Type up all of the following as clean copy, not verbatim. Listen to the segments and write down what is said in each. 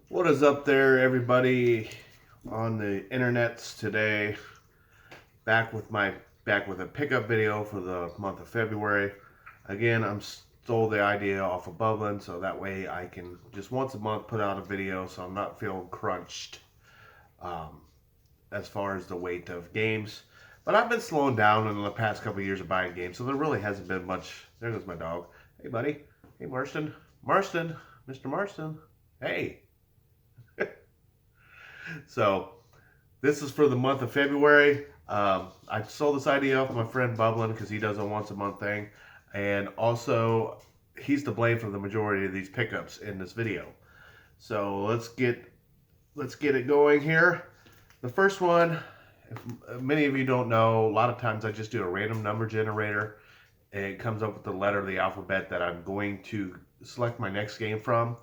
What is up there, everybody on the internets today? Back with a pickup video for the month of February. Again, I'm stole the idea off of Bubblun, so that way I can just once a month put out a video, so I'm not feeling crunched um, as far as the weight of games. But I've been slowing down in the past couple of years of buying games, so there really hasn't been much. There goes my dog. Hey, buddy. Hey, Marston. Marston. Mr. Marston. Hey. So this is for the month of February. I sold this idea off my friend Bubblun because he does a once a month thing, and also he's to blame for the majority of these pickups in this video. So let's get it going here. The first one, if many of you don't know, a lot of times I just do a random number generator, and it comes up with the letter of the alphabet that I'm going to select my next game from,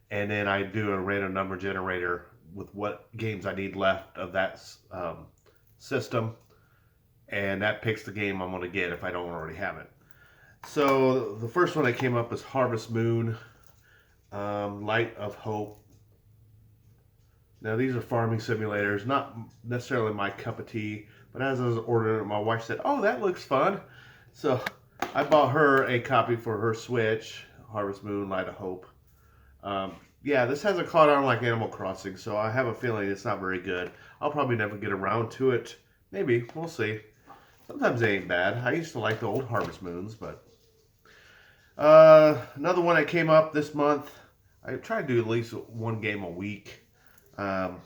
and then I do a random number generator with what games I need left of that system, and that picks the game I'm going to get if I don't already have it. So the first one that came up is Harvest Moon, Light of Hope. Now these are farming simulators, not necessarily my cup of tea, but as I was ordering it, my wife said, "Oh, that looks fun." So I bought her a copy for her Switch, Harvest Moon, Light of Hope. Yeah, this hasn't caught on like Animal Crossing, so I have a feeling it's not very good. I'll probably never get around to it. Maybe, we'll see. Sometimes they ain't bad. I used to like the old Harvest Moons, but... another one that came up this month. I try to do at least one game a week. To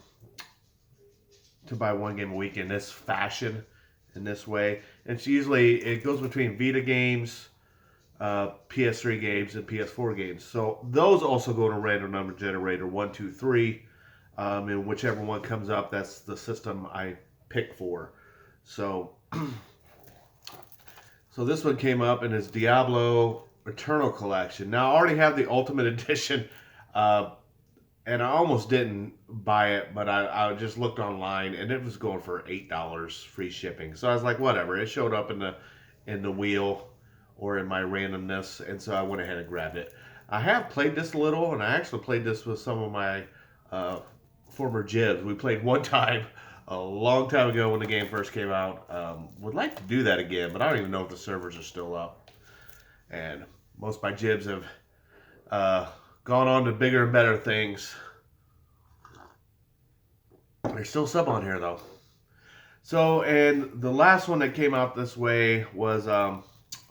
buy one game a week in this fashion, in this way. It's usually, it goes between Vita games, PS3 games, and PS4 games. So those also go to random number generator 1, 2, 3, and whichever one comes up, that's the system I pick for. So, so this one came up and it's Diablo Eternal Collection. Now I already have the Ultimate Edition, and I almost didn't buy it, but I just looked online and it was going for $8 free shipping. So I was like, whatever. It showed up in the wheel or in my randomness, and so I went ahead and grabbed it. I have played this a little, and I actually played this with some of my former jibs. We played one time a long time ago when the game first came out. Would like to do that again, but I don't even know if the servers are still up. And most of my jibs have gone on to bigger and better things. There's still some on here, though. So, and the last one that came out this way was...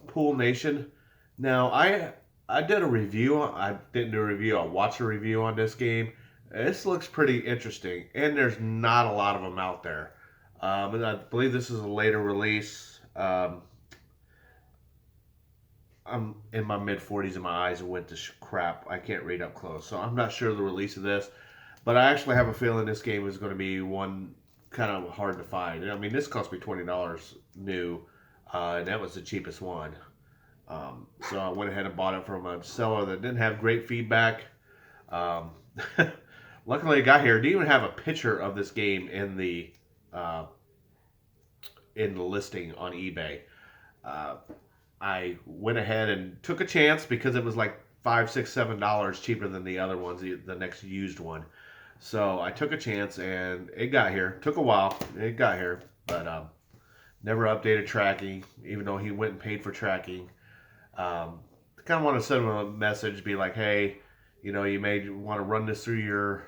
Pool Nation. Now, I did a review. I didn't do a review. I watched a review on this game. This looks pretty interesting, and there's not a lot of them out there. And I believe this is a later release. I'm in my mid-40s and my eyes went to crap. I can't read up close, so I'm not sure the release of this. But I actually have a feeling this game is going to be one kind of hard to find. I mean, this cost me $20 new. And that was the cheapest one. So I went ahead and bought it from a seller that didn't have great feedback. Luckily, I got here. It didn't even have a picture of this game in the listing on eBay. I went ahead and took a chance because it was like $5, $6, $7 cheaper than the other ones, the next used one. So I took a chance and it got here. Took a while. It got here, but never updated tracking, even though he went and paid for tracking. Kind of want to send him a message, be like, hey, you know, you may want to run this through your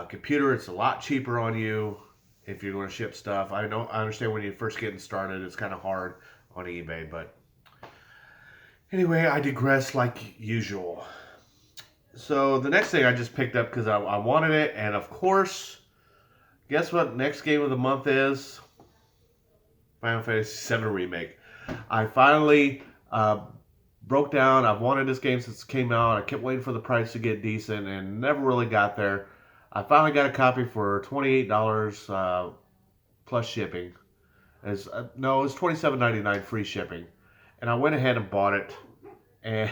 computer. It's a lot cheaper on you if you're going to ship stuff. I understand when you're first getting started, it's kind of hard on eBay, but anyway, I digress like usual. So the next thing I just picked up because I wanted it, and of course, guess what next game of the month is? Final Fantasy VII Remake. I finally broke down. I've wanted this game since it came out. I kept waiting for the price to get decent and never really got there. I finally got a copy for $28 plus shipping. No, it was $27.99 free shipping. And I went ahead and bought it. And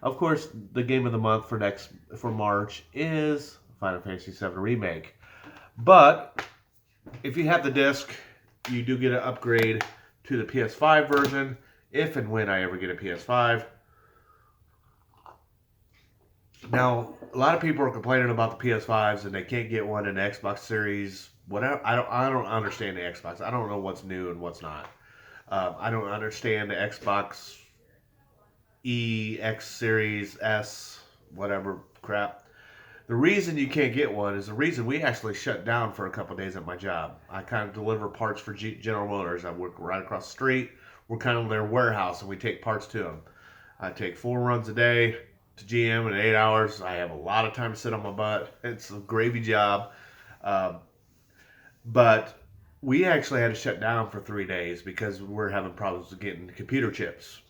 of course, the game of the month for March is Final Fantasy VII Remake. But if you have the disc, you do get an upgrade to the PS5 version, if and when I ever get a PS5. Now, a lot of people are complaining about the PS5s and they can't get one in the Xbox Series. Whatever. I don't understand the Xbox. I don't know what's new and what's not. I don't understand the Xbox X Series S, whatever crap. The reason you can't get one is the reason we actually shut down for a couple of days at my job. I kind of deliver parts for General Motors. I work right across the street. We're kind of their warehouse, and we take parts to them. I take 4 runs a day to GM in 8 hours. I have a lot of time to sit on my butt. It's a gravy job. Um, but we actually had to shut down for 3 days because we're having problems with getting computer chips.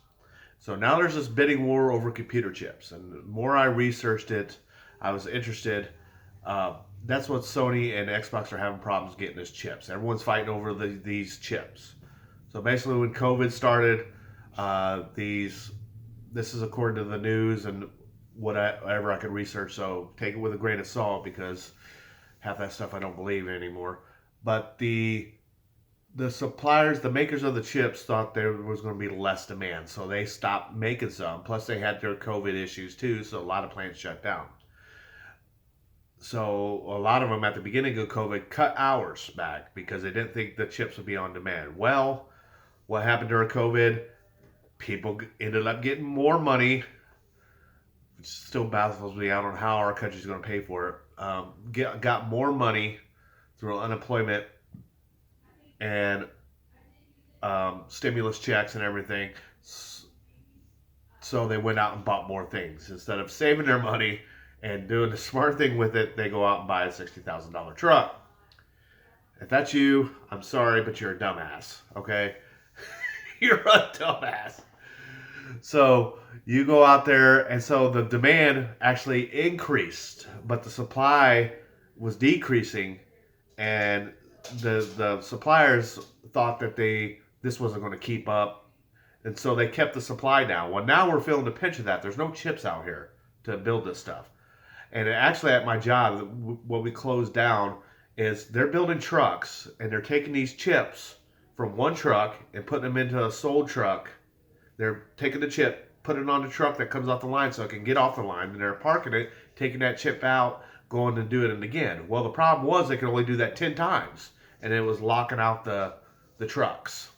So now there's this bidding war over computer chips. And the more I researched it, I was interested. That's what Sony and Xbox are having problems getting is chips. Everyone's fighting over these chips. So basically, when COVID started, this is according to the news and whatever I could research. So take it with a grain of salt because half that stuff I don't believe anymore. But the suppliers, the makers of the chips, thought there was going to be less demand, so they stopped making some. Plus, they had their COVID issues too, so a lot of plants shut down. So a lot of them at the beginning of COVID cut hours back because they didn't think the chips would be on demand. Well, what happened during COVID? People ended up getting more money, which still baffles me. I don't know how our country's going to pay for it. Got more money through unemployment and stimulus checks and everything. So they went out and bought more things. Instead of saving their money and doing the smart thing with it, they go out and buy a $60,000 truck. If that's you, I'm sorry, but you're a dumbass, okay? You're a dumbass. So you go out there, and so the demand actually increased, but the supply was decreasing, and the suppliers thought that this wasn't going to keep up, and so they kept the supply down. Well, now we're feeling the pinch of that. There's no chips out here to build this stuff. And actually, at my job, what we closed down is they're building trucks, and they're taking these chips from one truck and putting them into a sold truck. They're taking the chip, putting it on the truck that comes off the line so it can get off the line, and they're parking it, taking that chip out, going and doing it again. Well, the problem was they could only do that 10 times, and it was locking out the trucks.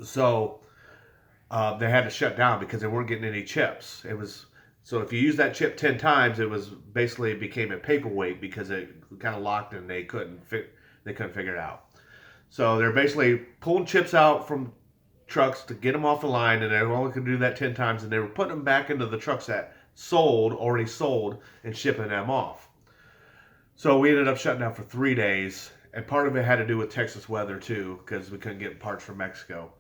So they had to shut down because they weren't getting any chips. So if you use that chip 10 times, it became a paperweight because it kind of locked and they couldn't figure it out. So they're basically pulling chips out from trucks to get them off the line, and they only could do that 10 times, and they were putting them back into the trucks that already sold, and shipping them off. So we ended up shutting down for 3 days, and part of it had to do with Texas weather too, because we couldn't get parts from Mexico.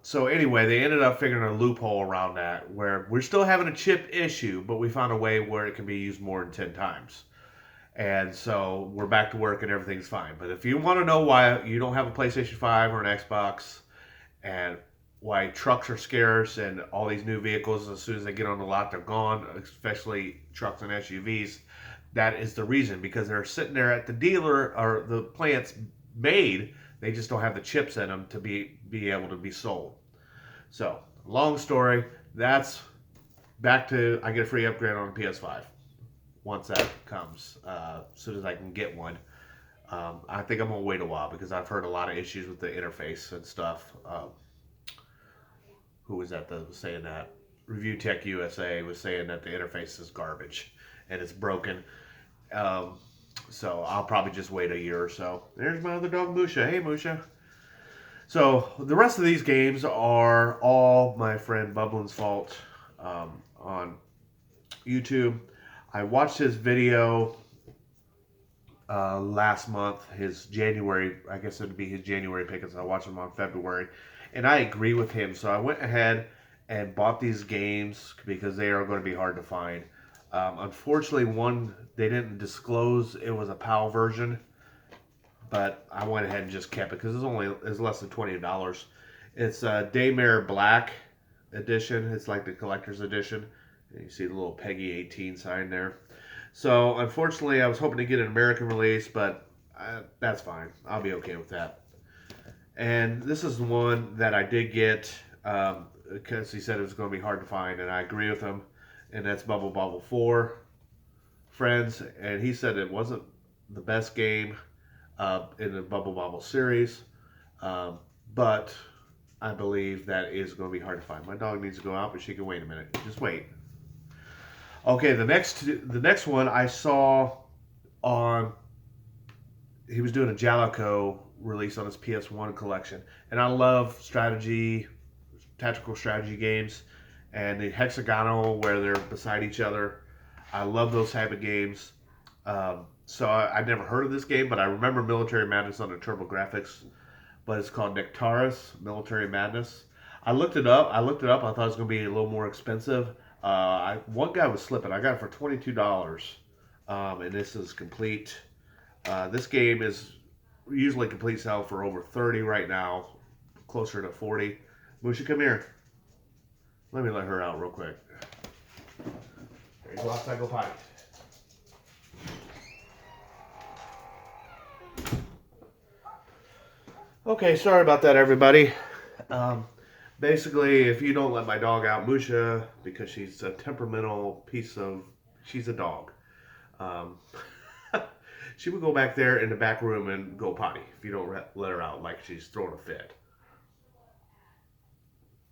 So anyway, they ended up figuring a loophole around that, where we're still having a chip issue, but we found a way where it can be used more than 10 times. And so we're back to work and everything's fine. But if you want to know why you don't have a PlayStation 5 or an Xbox, and why trucks are scarce and all these new vehicles, as soon as they get on the lot, they're gone, especially trucks and SUVs, that is the reason. Because they're sitting there at the dealer or the plants made, they just don't have the chips in them to be able to be sold. So, long story, that's back to I get a free upgrade on the PS5 once that comes, as soon as I can get one. I think I'm going to wait a while because I've heard a lot of issues with the interface and stuff. Who was that was saying that? Review Tech USA was saying that the interface is garbage and it's broken. So I'll probably just wait a year or so. There's my other dog, Musha. Hey, Musha. So the rest of these games are all my friend Bubblun's fault on YouTube. I watched his video last month, his January, I guess it would be his January pick, because I watched him on February, and I agree with him. So I went ahead and bought these games because they are going to be hard to find. Unfortunately, one, they didn't disclose it was a PAL version, but I went ahead and just kept it because it's less than $20. It's a Daymare Black edition. It's like the collector's edition. And you see the little Peggy 18 sign there. So, unfortunately, I was hoping to get an American release, but that's fine. I'll be okay with that. And this is the one that I did get because he said it was going to be hard to find, and I agree with him. And that's Bubble 4. friends, and he said it wasn't the best game in the Bubble Bobble series, um, but I believe that is going to be hard to find. My dog needs to go out, but she can wait a minute. Just wait. Okay, the next one I saw on he was doing a Jalico release on his PS1 collection, and I love tactical strategy games, and the hexagonal where they're beside each other. I love those type of games. So I'd never heard of this game, but I remember Military Madness on the TurboGrafx. But it's called Nectaris Military Madness. I looked it up. I thought it was going to be a little more expensive. One guy was slipping. I got it for $22, and this is complete. This game is usually complete sale for over 30 right now, closer to 40. Musha, come here. Let me let her out real quick. There you go outside, go potty. Okay, sorry about that, everybody. Basically, if you don't let my dog out, Musha, because she's a temperamental she's a dog. Um, she would go back there in the back room and go potty if you don't let her out like she's throwing a fit.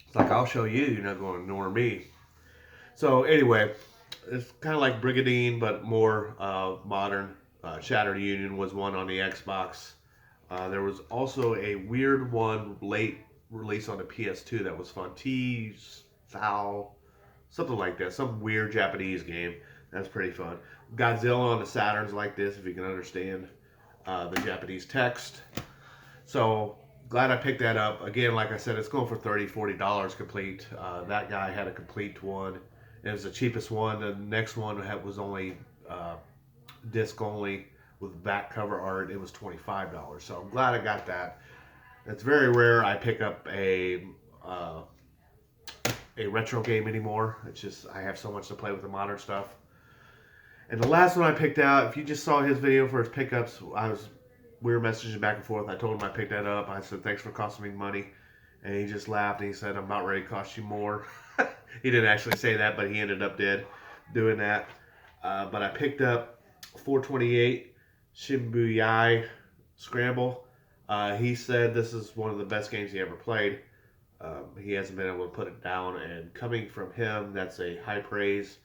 It's like, I'll show you, you're not going to ignore me. So anyway, it's kind of like Brigadine, but more modern. Shattered Union was one on the Xbox. There was also a weird one late release on the PS2 that was fun. T-Sal, something like that. Some weird Japanese game. That's pretty fun. Godzilla on the Saturn's like this, if you can understand the Japanese text. So glad I picked that up. Again, like I said, it's going for $30, $40 complete. That guy had a complete one. It was the cheapest one. The next one was only disc only with back cover art. It was $25. So I'm glad I got that. It's very rare I pick up a retro game anymore. It's just I have so much to play with the modern stuff. And the last one I picked out, if you just saw his video for his pickups, we were messaging back and forth. I told him I picked that up. I said, thanks for costing me money. And he just laughed and he said, I'm about ready to cost you more. He didn't actually say that, but he ended up doing that. But I picked up 428 Shibuya Scramble. He said this is one of the best games he ever played. He hasn't been able to put it down, and coming from him, that's a high praise.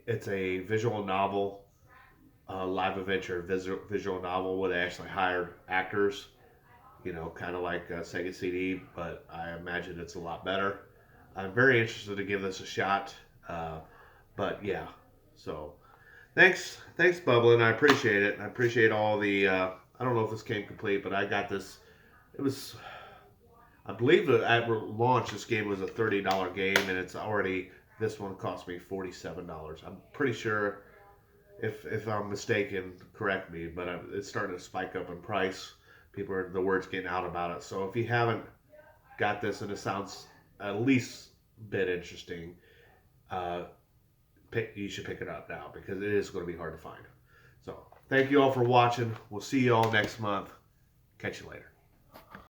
It's a visual novel, live adventure visual novel where they actually hired actors, kind of like Sega CD, but I imagine it's a lot better. I'm very interested to give this a shot, but yeah, so thanks, Bubblun. I appreciate it. I appreciate all the. I don't know if this came complete, but I got this. It was, I believe that at launch this game was a $30 game, and it's already this one cost me $47. I'm pretty sure, if I'm mistaken, correct me, but it's starting to spike up in price. The word's getting out about it. So if you haven't got this and it sounds at least a bit interesting, you should pick it up now because it is going to be hard to find. So thank you all for watching. We'll see you all next month. Catch you later.